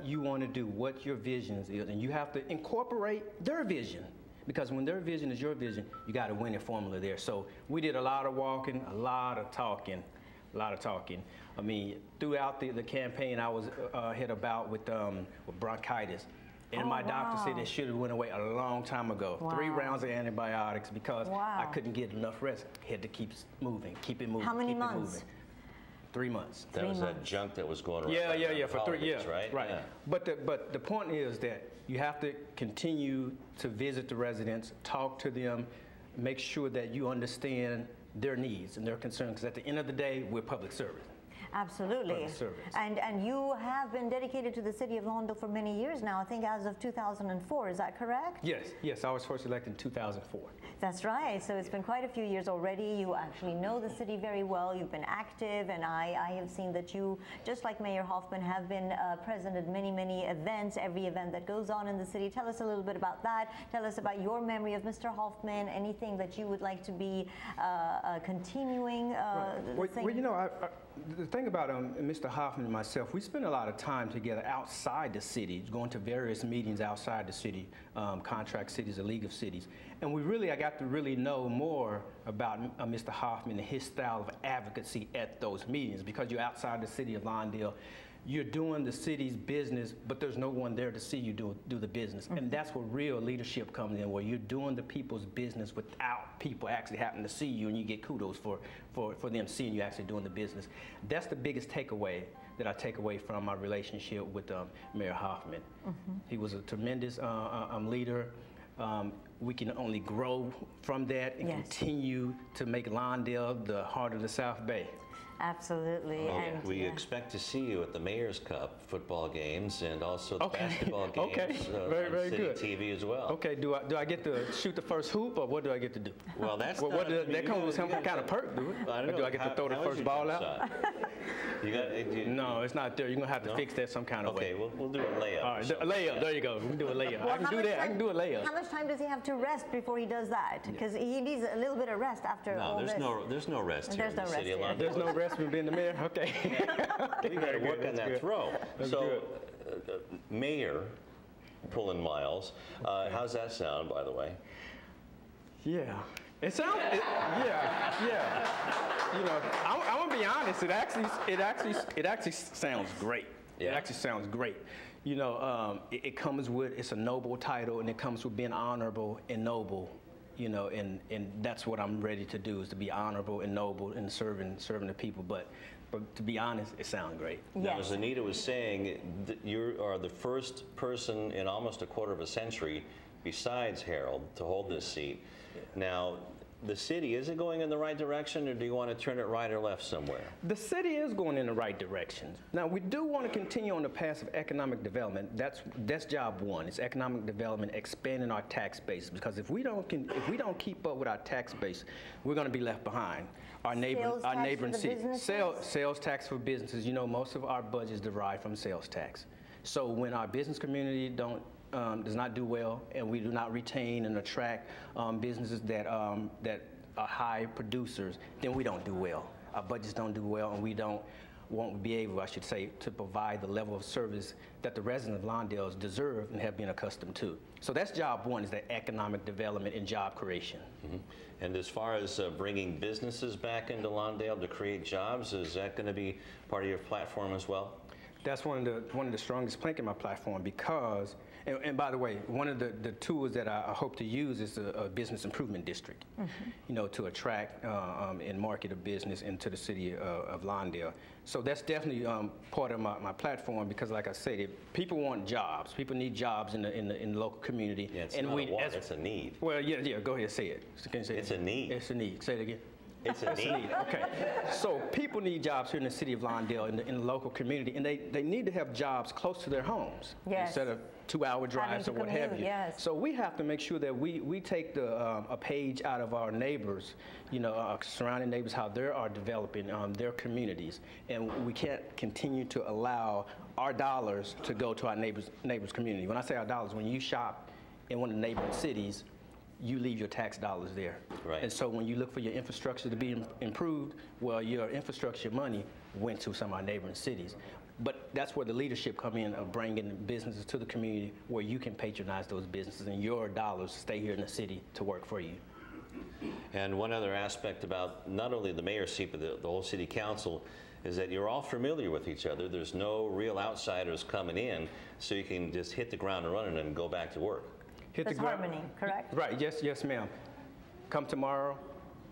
you want to do, what your vision is, and you have to incorporate their vision. Because when their vision is your vision, you got a winning formula there. So we did a lot of walking, a lot of talking. I mean, throughout the campaign, I was hit about with bronchitis. And my doctor said it should have went away a long time ago. 3 rounds of antibiotics because I couldn't get enough rest. Had to keep moving, keep it moving. How many months? 3 months. That was that junk that was going around. Yeah, for 3 years, right? Right. Yeah. But the point is that you have to continue to visit the residents, talk to them, make sure that you understand their needs and their concerns. Because at the end of the day, we're public service. Absolutely. And you have been dedicated to the city of Lawndale for many years now, I think as of 2004, is that correct? Yes, I was first elected in 2004. That's right, so it's been quite a few years already. You actually know the city very well, you've been active, and I have seen that you, just like Mayor Hoffman, have been present at many events, every event that goes on in the city. Tell us a little bit about that. Tell us about your memory of Mr. Hoffman, anything that you would like to be continuing. Well, you know, the thing about Mr. Hoffman and myself, we spend a lot of time together outside the city, going to various meetings outside the city, contract cities, a league of cities. And I got to really know more about Mr. Hoffman and his style of advocacy at those meetings, because you're outside the city of Lawndale. You're doing the city's business, but there's no one there to see you do the business. And that's where real leadership comes in, where you're doing the people's business without people actually having to see you, and you get kudos for them seeing you actually doing the business. That's the biggest takeaway that I take away from my relationship with Mayor Hoffman. He was a tremendous leader. We can only grow from that and continue to make Lawndale the heart of the South Bay. Absolutely. And we expect to see you at the Mayor's Cup football games and also the basketball games very on City good. TV as well. Okay, do I get to shoot the first hoop, or what do I get to do? Well, that's that comes with some kind of perk, do it? I don't know. Do I get to throw the first ball out? No, it's not there. You're gonna have to fix that some kind of way. Okay, we'll do a layup. All right, a layup. There you go. We can do a layup. I can do that. I can do a layup. How much time does he have to rest before he does that? Because he needs a little bit of rest after all this. There's no rest here in the city of Lawndale. There's no rest from being the mayor. Okay. We got to work on that throw. So, Mayor Pullen Miles, how's that sound, by the way? Yeah. It sounds, yeah. You know, I want to be honest. It actually sounds great. Yeah. It actually sounds great. You know, it comes with, it's a noble title, and it comes with being honorable and noble. You know, and that's what I'm ready to do, is to be honorable and noble and serving the people. But to be honest, it sounds great. Now, as Anita was saying, you are the first person in almost a quarter of a century, besides Harold, to hold this seat. Now, the city, is it going in the right direction, or do you want to turn it right or left somewhere? The city is going in the right direction. Now, we do want to continue on the path of economic development. That's job one. It's economic development, expanding our tax base. Because if we don't keep up with our tax base, we're going to be left behind. Our neighboring cities. Sales tax for businesses. You know, most of our budget is derived from sales tax. So when our business community does not do well, and we do not retain and attract businesses that are high producers, then we don't do well. Our budgets don't do well, and we won't be able, I should say, to provide the level of service that the residents of Lawndale deserve and have been accustomed to. So that's job one, is that economic development and job creation. And as far as bringing businesses back into Lawndale to create jobs, is that going to be part of your platform as well? That's one of the strongest planks in my platform, because, and by the way, one of the tools that I hope to use is a business improvement district, you know, to attract and market a business into the city of Lawndale. So that's definitely part of my platform, because, like I said, people want jobs. People need jobs in the local community. Yeah, it's not a want, it's a need. Well, yeah, go ahead, say it. Can you say it's a need. It's a need. Say it again. It's a need. Okay. So people need jobs here in the city of Lawndale, in the local community, and they need to have jobs close to their homes instead of 2-hour drives or what have you. So we have to make sure that we take a page out of our neighbors, you know, our surrounding neighbors, how they are developing their communities, and we can't continue to allow our dollars to go to our neighbors' community. When I say our dollars, when you shop in one of the neighboring cities, you leave your tax dollars there. Right. And so when you look for your infrastructure to be improved, well, your infrastructure money went to some of our neighboring cities. But that's where the leadership come in of bringing businesses to the community where you can patronize those businesses and your dollars stay here in the city to work for you. And one other aspect about not only the mayor's seat, but the whole city council is that you're all familiar with each other. There's no real outsiders coming in, so you can just hit the ground running and go back to work. That's harmony, correct? Right, yes, ma'am. Come tomorrow,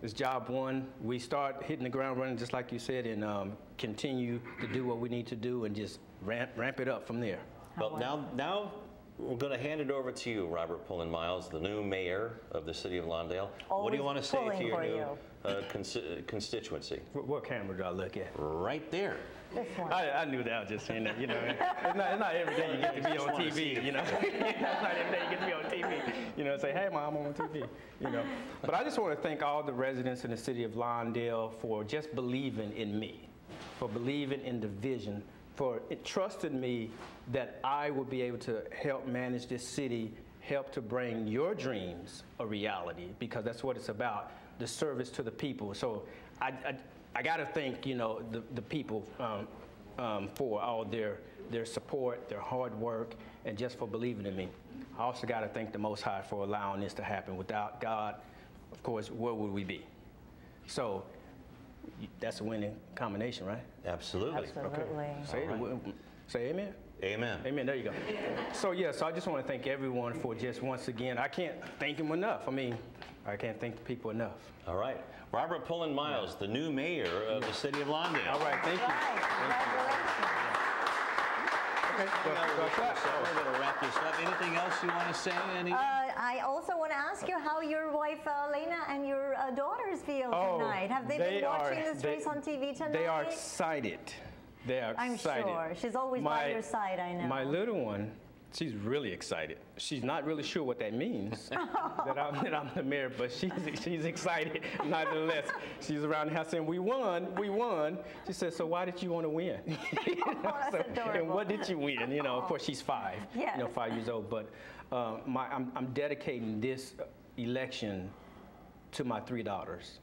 it's job one. We start hitting the ground running just like you said, and continue to do what we need to do and just ramp it up from there. Well, now we're going to hand it over to you, Robert Pullen Miles, the new mayor of the city of Lawndale. What do you want to say to your new constituency? What camera do I look at? Right there. This one. I knew that. I was just saying that. You know, it's not every day you get to be on TV. You know, it's not every day you get to be on TV. You know, say, hey, Mom, I'm on TV. You know, but I just want to thank all the residents in the city of Lawndale for just believing in me, for believing in the vision, for trusting me that I will be able to help manage this city, help to bring your dreams a reality, because that's what it's about, the service to the people. So I got to thank, you know, the people for all their support, their hard work, and just for believing in me. I also got to thank the Most High for allowing this to happen. Without God, of course, where would we be? So that's a winning combination, right? Absolutely. Absolutely. Okay. Say amen. Amen. Amen. There you go. So yes, I just want to thank everyone for just once again. I can't thank them enough. I mean, I can't thank the people enough. All right. Robert Pullen Miles, the new mayor of the city of Lawndale. All right. Thank you. Congratulations. Okay. We're going to wrap this up. Anything else you want to say, Anita? I also want to ask you how your wife, Lena, and your daughters feel tonight. Have they been watching this race on TV tonight? They are excited. They are excited. I'm sure. She's always by your side, I know. My little one, she's really excited. She's not really sure what that means, that I'm the mayor, but she's excited nonetheless. She's around the house saying, we won. She says, so why did you want to win? That's adorable. And what did you win? You know, of course, she's 5, yes. you know, 5 years old, but I'm dedicating this election to my 3 daughters,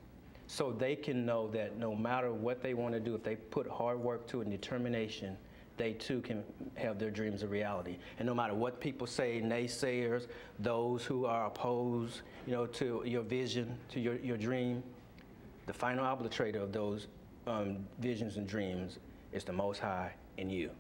so they can know that no matter what they want to do, if they put hard work to it and determination, they too can have their dreams a reality. And no matter what people say, naysayers, those who are opposed, you know, to your vision, to your dream, the final arbitrator of those visions and dreams is the Most High in you.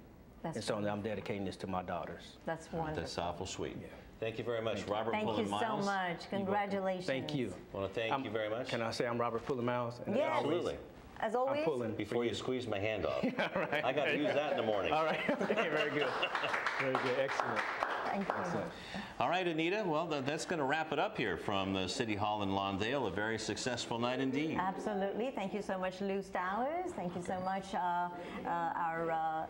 And so I'm dedicating this to my daughters. That's wonderful. That's awful sweet. Yeah. Thank you very much, Robert Thank Pullen you Miles. so much. Congratulations. Thank you. I want to thank you very much. Can I say I'm Robert Pullen Miles? And Yes. Absolutely. As always. I'm Pullen. Before you squeeze my hand off. Right. I got to use that in the morning. All right. Okay, very good. Very good. Excellent. Thank you. Excellent. All right, Anita. Well, that's going to wrap it up here from the City Hall in Lawndale. A very successful night indeed. Absolutely. Thank you so much, Lou Stowers. Thank you so much, our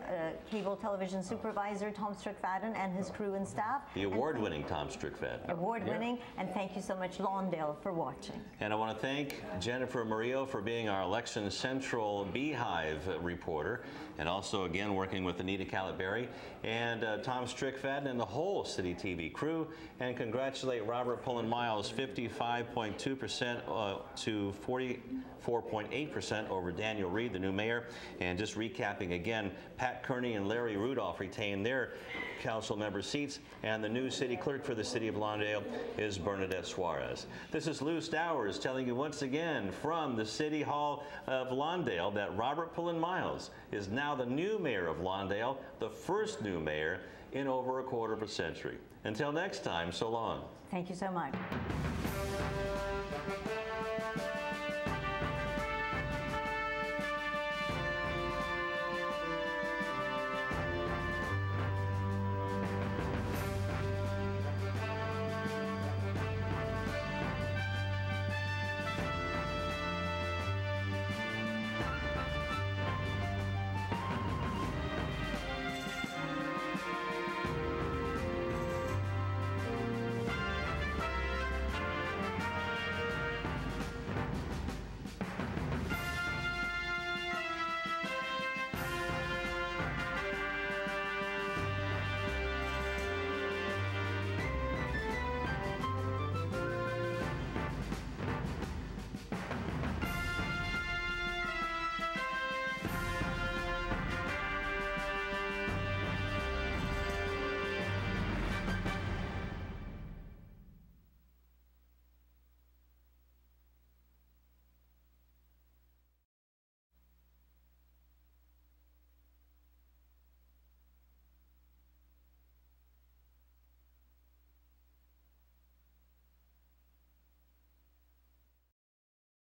cable television supervisor, Tom Strickfaden, and his crew and staff. The award-winning Tom Strickfaden. Award-winning. Yeah. And thank you so much, Lawndale, for watching. And I want to thank Jennifer Murillo for being our Election Central Beehive reporter, and also, again, working with Anita Khalatbari and Tom Strickfaden and the whole City TV crew, and congratulate Robert Pullen Miles, 55.2% to 44.8% over Daniel Reed, the new mayor. And just recapping again, Pat Kearney and Larry Rudolph retain their council member seats, and the new city clerk for the city of Lawndale is Bernadette Suarez. This is Lou Stowers telling you once again from the City Hall of Lawndale that Robert Pullen Miles is now the new mayor of Lawndale, the first new mayor in over a quarter of a century. Until next time, so long. Thank you so much.